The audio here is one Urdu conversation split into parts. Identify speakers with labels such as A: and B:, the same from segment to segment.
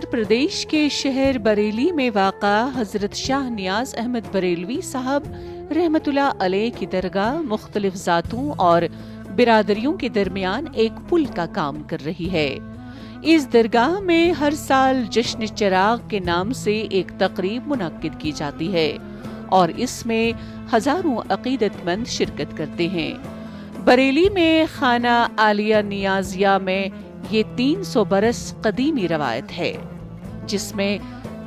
A: اتر پردیش کے شہر بریلی میں واقع حضرت شاہ نیاز احمد بریلوی صاحب رحمت اللہ علیہ کی درگاہ مختلف ذاتوں اور برادریوں کے درمیان ایک پل کا کام کر رہی ہے۔ اس درگاہ میں ہر سال جشن چراغ کے نام سے ایک تقریب منعقد کی جاتی ہے اور اس میں ہزاروں عقیدت مند شرکت کرتے ہیں۔ بریلی میں خانہ عالیہ نیازیہ میں یہ 300 برس قدیمی روایت ہے، جس میں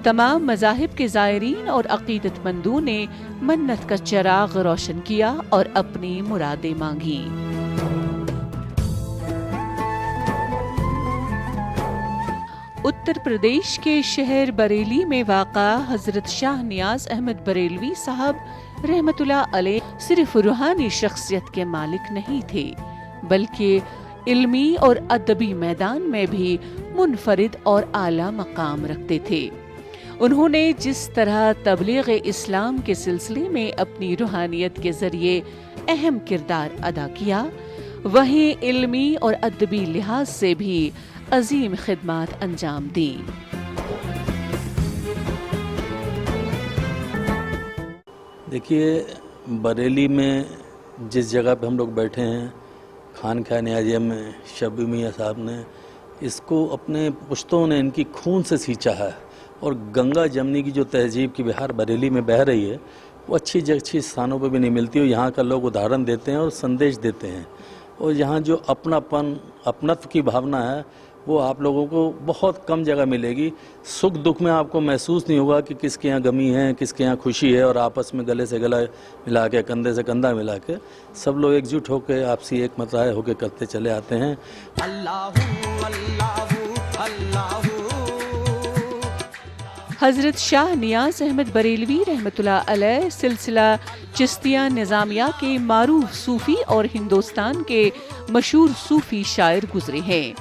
A: تمام مذاہب کے زائرین اور عقیدت مندوں نے منت کا چراغ روشن کیا اور اپنی مرادیں مانگی۔ اتر پردیش کے شہر بریلی میں واقع حضرت شاہ نیاز احمد بریلوی صاحب رحمت اللہ علیہ صرف روحانی شخصیت کے مالک نہیں تھے، بلکہ علمی اور ادبی میدان میں بھی منفرد اور اعلیٰ مقام رکھتے تھے۔ انہوں نے جس طرح تبلیغ اسلام کے سلسلے میں اپنی روحانیت کے ذریعے اہم کردار ادا کیا، وہیں علمی اور ادبی لحاظ سے بھی عظیم خدمات انجام دیں۔
B: دیکھیے، بریلی میں جس جگہ پہ ہم لوگ بیٹھے ہیں، خانقاہ نیازیہ میں شبی میاں صاحب نے اس کو اپنے پشتوں نے ان کی خون سے سینچا ہے، اور گنگا جمنی کی جو تہذیب کی بہار بریلی میں بہہ رہی ہے وہ اچھی استھانوں پہ بھی نہیں ملتی، اور یہاں کا لوگ ادھارن دیتے ہیں اور سندیش دیتے ہیں، اور یہاں جو اپنتو کی بھاونا ہے وہ آپ لوگوں کو بہت کم جگہ ملے گی۔ سکھ دکھ میں آپ کو محسوس نہیں ہوگا کہ کس کے یہاں غمی ہے، کس کے یہاں خوشی ہے، اور آپس میں گلے سے گلا ملا کے، کندھے سے کندھا ملا کے سب لوگ ایک جٹ ہو کے آپسی ایک مترائے ہو کے کرتے چلے آتے ہیں۔
A: حضرت شاہ نیاز احمد بریلوی رحمت اللہ علیہ سلسلہ چشتیہ نظامیہ کے معروف صوفی اور ہندوستان کے مشہور صوفی شاعر گزرے ہیں۔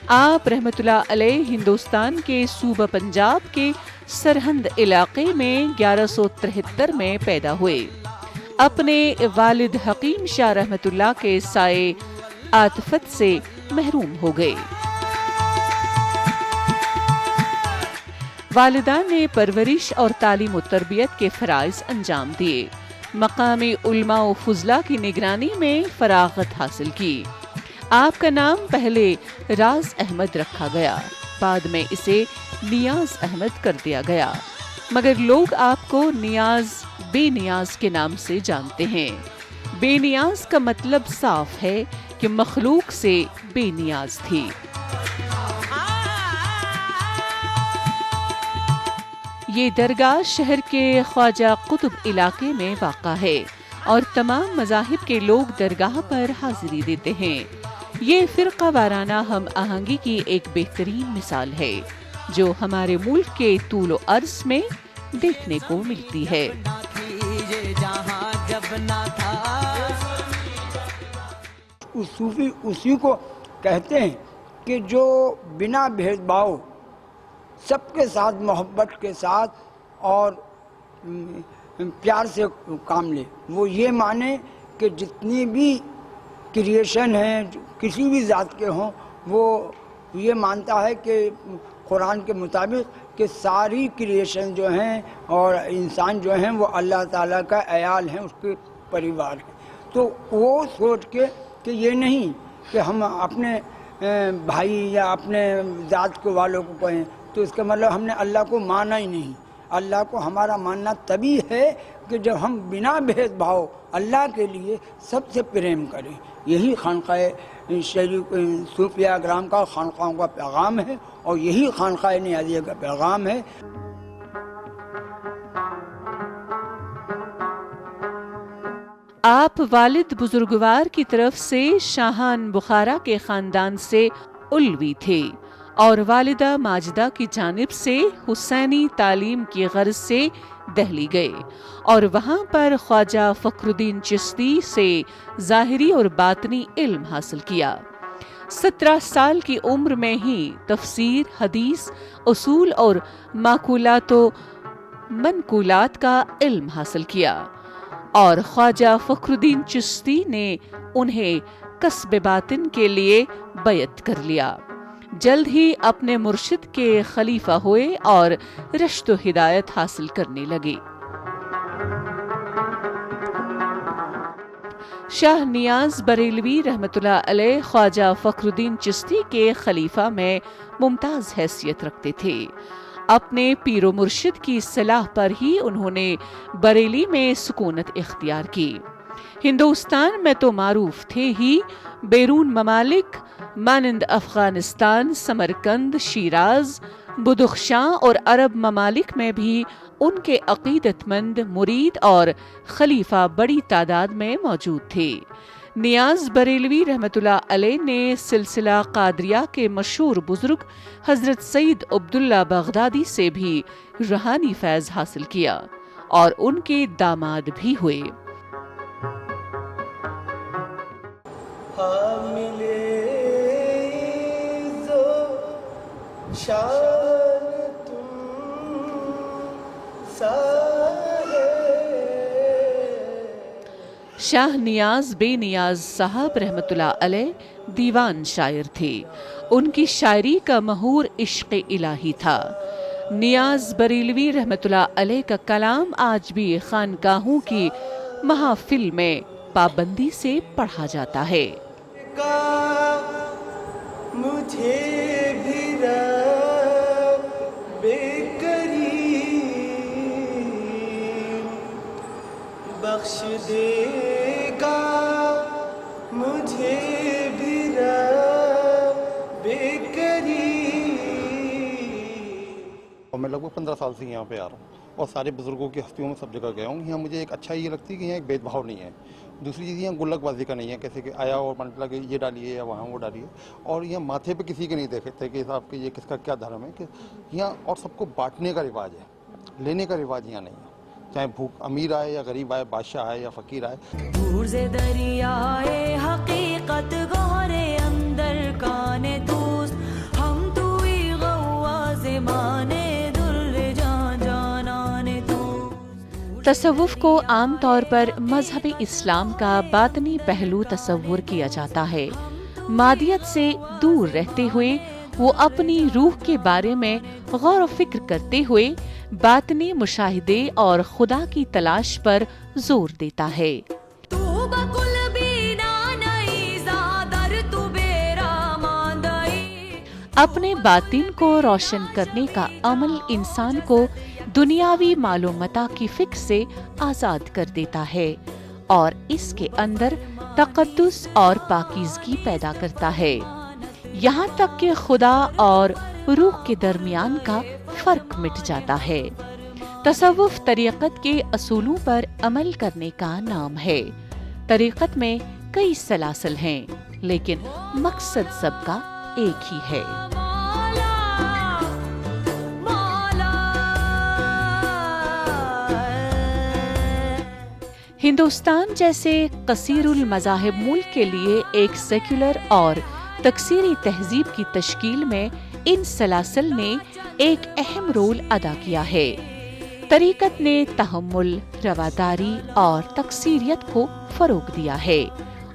A: آپ رحمت اللہ علیہ ہندوستان کے صوبہ پنجاب کے سرہند علاقے میں 1173 میں پیدا ہوئے۔ اپنے والد حکیم شاہ رحمت اللہ کے سائے عاطفت سے محروم ہو گئے۔ والدان نے پرورش اور تعلیم و تربیت کے فرائض انجام دیے، مقامی علماء و فضلاء کی نگرانی میں فراغت حاصل کی۔ آپ کا نام پہلے راز احمد رکھا گیا، بعد میں اسے نیاز احمد کر دیا گیا، مگر لوگ آپ کو نیاز بے نیاز کے نام سے جانتے ہیں۔ بے نیاز کا مطلب صاف ہے کہ مخلوق سے بے نیاز تھی۔ یہ درگاہ شہر کے خواجہ قطب علاقے میں واقع ہے اور تمام مذاہب کے لوگ درگاہ پر حاضری دیتے ہیں۔ یہ فرقہ وارانہ ہم آہنگی کی ایک بہترین مثال ہے جو ہمارے ملک کے طول و عرض میں دیکھنے کو ملتی ہے۔
C: صوفی اسی کو کہتے ہیں کہ جو بنا بھید بھاؤ سب کے ساتھ محبت کے ساتھ اور پیار سے کام لے۔ وہ یہ مانے کہ جتنی بھی کریشن ہیں کسی بھی ذات کے ہوں، وہ یہ مانتا ہے کہ قرآن کے مطابق کہ ساری کریشن جو ہیں اور انسان جو ہیں وہ اللہ تعالیٰ کا عیال ہیں، اس کے پریوار ہیں۔ تو وہ سوچ کے کہ یہ نہیں کہ ہم اپنے بھائی یا اپنے ذات کے والوں کو کہیں، تو اس کا مطلب ہم نے اللہ کو مانا ہی نہیں۔ اللہ کو ہمارا ماننا تبھی ہے کہ جب ہم بنا بھید بھاؤ اللہ کے لیے سب سے پریم کریں۔ یہی خانقاہ صوفیہ اکرام کا، خانقاہوں کا پیغام ہے، اور یہی خانقاہ نیازیہ کا پیغام ہے۔
A: آپ والد بزرگوار کی طرف سے شاہان بخارا کے خاندان سے علوی تھے اور والدہ ماجدہ کی جانب سے حسینی تعلیم کی غرض سے دہلی گئے اور وہاں پر خواجہ فخر الدین چشتی سے ظاہری اور باطنی علم حاصل کیا۔ 17 سال کی عمر میں ہی تفسیر، حدیث، اصول اور معقولات و منقولات کا علم حاصل کیا اور خواجہ فخر الدین چشتی نے انہیں کسب باطن کے لیے بیعت کر لیا۔ جلد ہی اپنے مرشد کے خلیفہ ہوئے اور رشد و ہدایت حاصل کرنے لگے۔ شاہ نیاز بریلوی رحمۃ اللہ علیہ خواجہ فخر الدین چشتی کے خلیفہ میں ممتاز حیثیت رکھتے تھے۔ اپنے پیر و مرشد کی صلاح پر ہی انہوں نے بریلی میں سکونت اختیار کی۔ ہندوستان میں تو معروف تھے ہی، بیرون ممالک مانند افغانستان، سمرقند، شیراز، بدخشاں اور عرب ممالک میں بھی ان کے عقیدت مند مرید اور خلیفہ بڑی تعداد میں موجود تھے۔ نیاز بریلوی رحمۃ اللہ علیہ نے سلسلہ قادریہ کے مشہور بزرگ حضرت سید عبداللہ بغدادی سے بھی روحانی فیض حاصل کیا اور ان کے داماد بھی ہوئے۔ شاہ نیاز بے نیاز صاحب رحمۃ اللہ علیہ دیوان شاعر تھے۔ ان کی شاعری کا مہور عشق الہی تھا۔ نیاز بریلوی رحمۃ اللہ علیہ کا کلام آج بھی خانقاہوں کی محافل میں پابندی سے پڑھا جاتا ہے۔ مجھے بھی رب بے کریم بخش دے گا، مجھے بھی رب بے کریم۔
D: اور میں لگ بھگ 15 سال سے یہاں پہ آ رہا ہوں اور سارے بزرگوں کی ہستیوں میں سب جگہ گیا ہوں۔ یہاں مجھے ایک اچھا یہ لگتی ہے کہ یہاں ایک بھید بھاؤ نہیں ہے۔ دوسری چیز یہاں گلک بازی کا نہیں ہے، کیسے کہ آیا اور مان لگا کہ یہ ڈالیے یا وہاں وہ ڈالیے، اور یہاں ماتھے پہ کسی کے نہیں دیکھتے کہ صاحب کہ یہ کس کا کیا دھرم ہے، کہ یہاں اور سب کو بانٹنے کا رواج ہے، لینے کا رواج یہاں نہیں ہے، چاہے بھوک امیر آئے یا غریب آئے، بادشاہ آئے یا فقیر آئے۔
E: دور سے دریائے حقیقت گہرے اندر کانے دوست، ہم تو ہی غواز مانے در جان جانانے تو۔
A: تصوف کو عام طور پر مذہب اسلام کا باطنی پہلو تصور کیا جاتا ہے۔ مادیت سے دور رہتے ہوئے وہ اپنی روح کے بارے میں غور و فکر کرتے ہوئے باطنی مشاہدے اور خدا کی تلاش پر زور دیتا ہے۔ اپنے باطن کو روشن کرنے کا عمل انسان کو دنیاوی مال و متاع کی فکر سے آزاد کر دیتا ہے اور اس کے اندر تقدس اور پاکیزگی پیدا کرتا ہے، یہاں تک کہ خدا اور روح کے درمیان کا فرق مٹ جاتا ہے۔ تصوف طریقت کے اصولوں پر عمل کرنے کا نام ہے۔ طریقت میں کئی سلاسل ہیں، لیکن مقصد سب کا ایک ہی ہے۔ ہندوستان جیسے کثیر المذاہب ملک کے لیے ایک سیکولر اور تکثیری تہذیب کی تشکیل میں ان سلاسل نے ایک اہم رول ادا کیا ہے۔ طریقت نے تحمل، رواداری اور تکثیریت کو فروغ دیا ہے،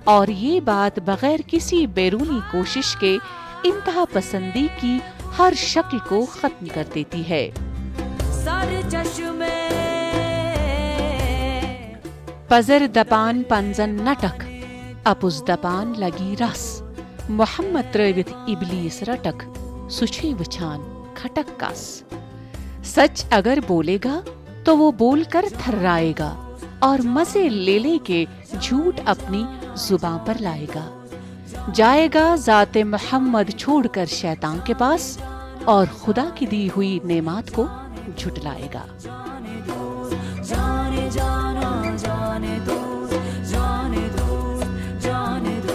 A: اور یہ بات بغیر کسی بیرونی کوشش کے انتہا پسندی کی ہر شکل کو ختم کر دیتی ہے۔ پزر دپان پنزن نٹک، اپز دپان لگی رس، محمد ترٲوِتھ ابلیس رٹک، سُچھے وچھان کھٹک کس۔ سچ اگر بولے گا تو وہ بول کر تھرائے گا اور مزے لے لے کے جھوٹ اپنی زباں پر لائے گا۔ جائے گا ذات محمد چھوڑ کر شیطان کے پاس اور خدا کی دی ہوئی نعمات کو جھٹلائے گا۔